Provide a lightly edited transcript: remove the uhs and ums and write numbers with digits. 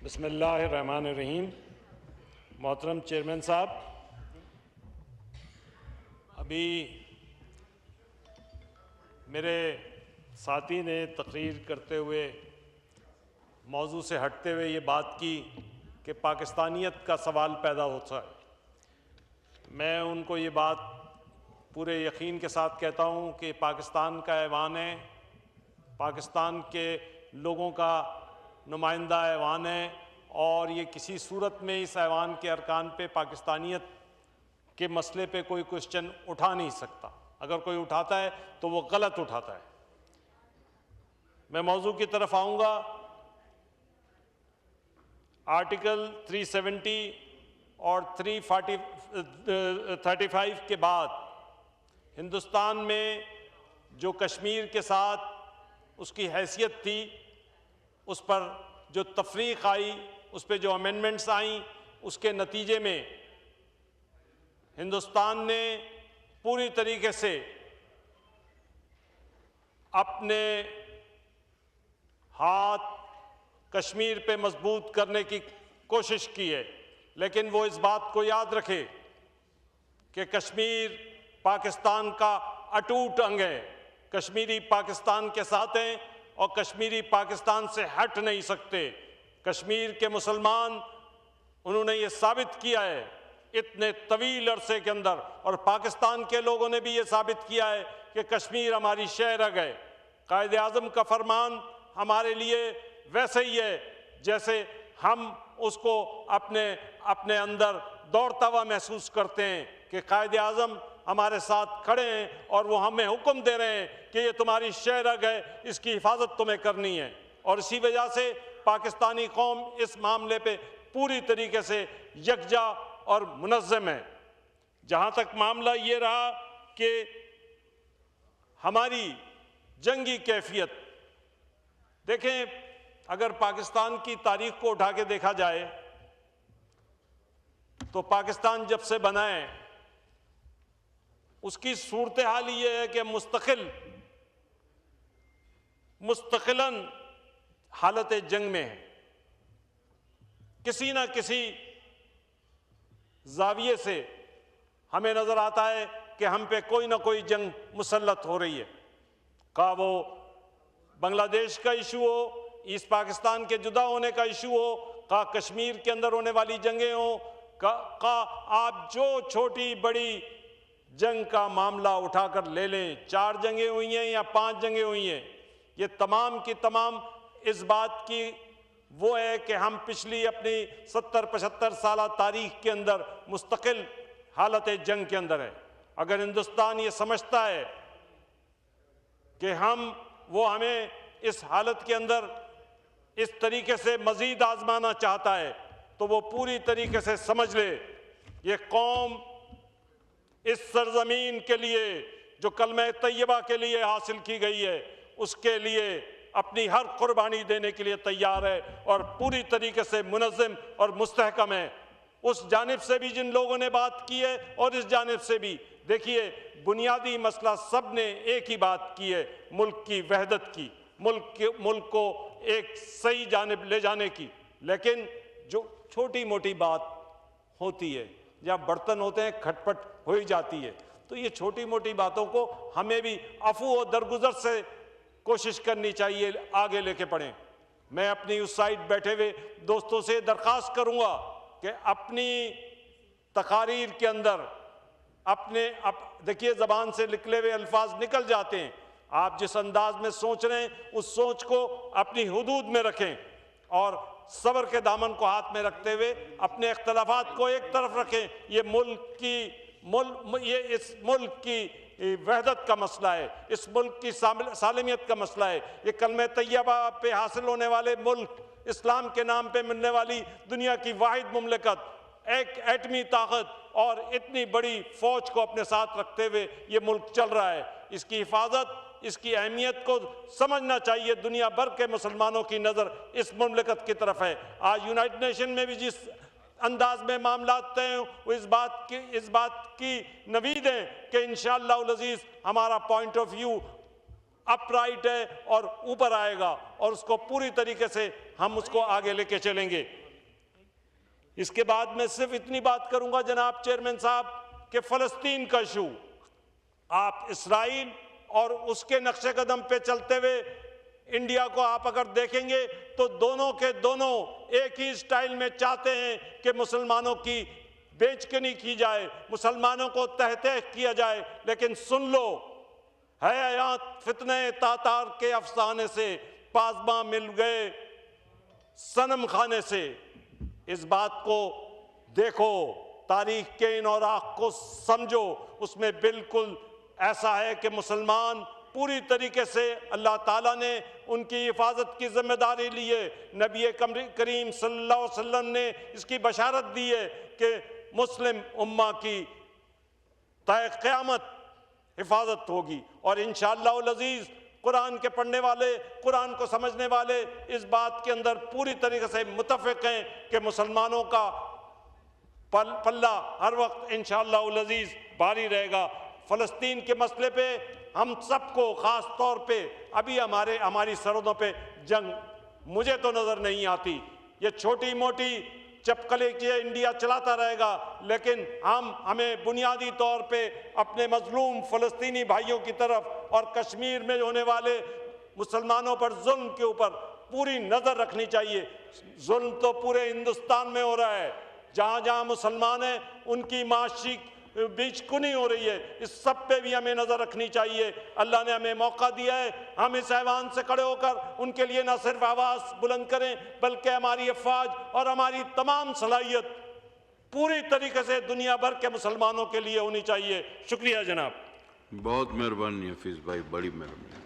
बिस्मिल्लाहिर्रहमानिर्रहीम। मोहतरम चेयरमैन साहब, अभी मेरे साथी ने तकरीर करते हुए मौजू से हटते हुए ये बात की कि पाकिस्तानियत का सवाल पैदा होता है। मैं उनको ये बात पूरे यकीन के साथ कहता हूँ कि पाकिस्तान का ऐवान है, पाकिस्तान के लोगों का नुमाइंदा ऐवान है और ये किसी सूरत में इस ऐवान के अरकान पे पाकिस्तानियत के मसले पे कोई क्वेश्चन उठा नहीं सकता। अगर कोई उठाता है तो वो गलत उठाता है। मैं मौजू की तरफ आऊँगा। आर्टिकल 370 और 335 के बाद हिंदुस्तान में जो कश्मीर के साथ उसकी हैसियत थी, उस पर जो तफरीक आई, उस पर जो अमेंडमेंट्स आई, उसके नतीजे में हिंदुस्तान ने पूरी तरीके से अपने हाथ कश्मीर पे मजबूत करने की कोशिश की है। लेकिन वो इस बात को याद रखे कि कश्मीर पाकिस्तान का अटूट अंग है। कश्मीरी पाकिस्तान के साथ हैं और कश्मीरी पाकिस्तान से हट नहीं सकते। कश्मीर के मुसलमान, उन्होंने ये साबित किया है इतने तवील अरसे के अंदर, और पाकिस्तान के लोगों ने भी ये साबित किया है कि कश्मीर हमारी शह रग है। कायदे आज़म का फरमान हमारे लिए वैसे ही है जैसे हम उसको अपने अपने अंदर दौड़ता हुआ महसूस करते हैं कि कायदे आज़म हमारे साथ खड़े हैं और वो हमें हुक्म दे रहे हैं कि ये तुम्हारी शह रग है, इसकी हिफाजत तुम्हें करनी है। और इसी वजह से पाकिस्तानी कौम इस मामले पे पूरी तरीके से यकजा और मुनज़्ज़म है। जहाँ तक मामला ये रहा कि हमारी जंगी कैफियत, देखें, अगर पाकिस्तान की तारीख को उठा के देखा जाए तो पाकिस्तान जब से बना है उसकी सूरत हाल ये है कि मुस्तकिलन हालत जंग में है। किसी ना किसी जाविये से हमें नजर आता है कि हम पे कोई ना कोई जंग मुसल्लत हो रही है। का वो बांग्लादेश का इशू हो, ईस्ट पाकिस्तान के जुदा होने का इशू हो, का कश्मीर के अंदर होने वाली जंगें हो, का आप जो छोटी बड़ी जंग का मामला उठाकर ले लें, 4 जंगें हुई हैं या 5 जंगें हुई हैं, ये तमाम की तमाम इस बात की वो है कि हम पिछली अपनी 70-75 साल तारीख के अंदर मुस्तकिल हालत जंग के अंदर है। अगर हिंदुस्तान ये समझता है कि हमें इस हालत के अंदर इस तरीके से मजीद आजमाना चाहता है तो वो पूरी तरीके से समझ ले, ये कौम इस सरजमीन के लिए जो कलमे तैयबा के लिए हासिल की गई है उसके लिए अपनी हर कुर्बानी देने के लिए तैयार है और पूरी तरीके से मुनज़्ज़म और मुस्तहकम है। उस जानिब से भी जिन लोगों ने बात की है और इस जानिब से भी, देखिए, बुनियादी मसला सब ने एक ही बात की है, मुल्क की वहदत की, मुल्क को एक सही जानिब ले जाने की। लेकिन जो छोटी मोटी बात होती है, जब बर्तन होते हैं खटपट हो ही जाती है, तो ये छोटी मोटी बातों को हमें भी अफू और दरगुजर से कोशिश करनी चाहिए, आगे लेके पढ़ें। मैं अपनी उस साइड बैठे हुए दोस्तों से दरख्वास्त करूंगा कि अपनी तकारीर के अंदर देखिए, ज़बान से निकले हुए अल्फाज निकल जाते हैं। आप जिस अंदाज में सोच रहे हैं उस सोच को अपनी हुदूद में रखें और सब्र के दामन को हाथ में रखते हुए अपने इख्तलाफात को एक तरफ रखें। ये इस मुल्क की वहदत का मसला है, इस मुल्क की सालमियत का मसला है। ये कलमे तैयबा पे हासिल होने वाले मुल्क, इस्लाम के नाम पे मिलने वाली दुनिया की वाहिद मुमलिकत, एक एटमी ताकत और इतनी बड़ी फौज को अपने साथ रखते हुए ये मुल्क चल रहा है। इसकी हिफाजत, इसकी अहमियत को समझना चाहिए। दुनिया भर के मुसलमानों की नज़र इस मुमलिकत की तरफ है। आज यूनाइटेड नेशन में भी जिस अंदाज में मामला तय हैं, वो इस बात की नवीद है कि इंशाअल्लाह अज़ीज़ हमारा पॉइंट ऑफ व्यू अपराइट है और ऊपर आएगा और उसको पूरी तरीके से हम उसको आगे लेके चलेंगे। इसके बाद मैं सिर्फ इतनी बात करूंगा जनाब चेयरमैन साहब कि फलस्तीन का इशू आप इसराइल और उसके नक्शे कदम पे चलते हुए इंडिया को आप अगर देखेंगे तो दोनों के दोनों एक ही स्टाइल में चाहते हैं कि मुसलमानों की बेचकनी की जाए, मुसलमानों को तहते किया जाए। लेकिन सुन लो, है आयात फितने तातार के अफसाने से पासबा मिल गए सनम खाने से। इस बात को देखो, तारीख के इन औराक को समझो, उसमें बिल्कुल ऐसा है कि मुसलमान पूरी तरीके से अल्लाह ताला ने उनकी हिफाजत की जिम्मेदारी ली है। नबी करीम सल्लल्लाहु अलैहि वसल्लम ने इसकी बशारत दी है कि मुस्लिम उम्मा की तय क़यामत हिफाजत होगी। और इंशाअल्लाह अल अज़ीज़ कुरान के पढ़ने वाले, कुरान को समझने वाले इस बात के अंदर पूरी तरीके से मुत्तफ़िक़ हैं कि मुसलमानों का पल्ला हर वक्त इंशाअल्लाह अल अज़ीज़ भारी रहेगा। फ़लस्तीन के मसले पे हम सबको ख़ास तौर पे अभी हमारी सरहदों पे जंग मुझे तो नज़र नहीं आती। ये छोटी मोटी चपकले के इंडिया चलाता रहेगा, लेकिन हमें बुनियादी तौर पे अपने मजलूम फ़लस्तीनी भाइयों की तरफ और कश्मीर में होने वाले मुसलमानों पर जुल्म के ऊपर पूरी नज़र रखनी चाहिए। जुल्म तो पूरे हिंदुस्तान में हो रहा है, जहाँ जहाँ मुसलमान हैं उनकी माशी बीचकुनी हो रही है। इस सब पे भी हमें नज़र रखनी चाहिए। अल्लाह ने हमें मौका दिया है, हम इस ऐवान से खड़े होकर उनके लिए न सिर्फ आवाज़ बुलंद करें, बल्कि हमारी अफवाज और हमारी तमाम सलाहियत पूरी तरीके से दुनिया भर के मुसलमानों के लिए होनी चाहिए। शुक्रिया जनाब। बहुत मेहरबानी हफीज़ भाई, बड़ी मेहरबानी।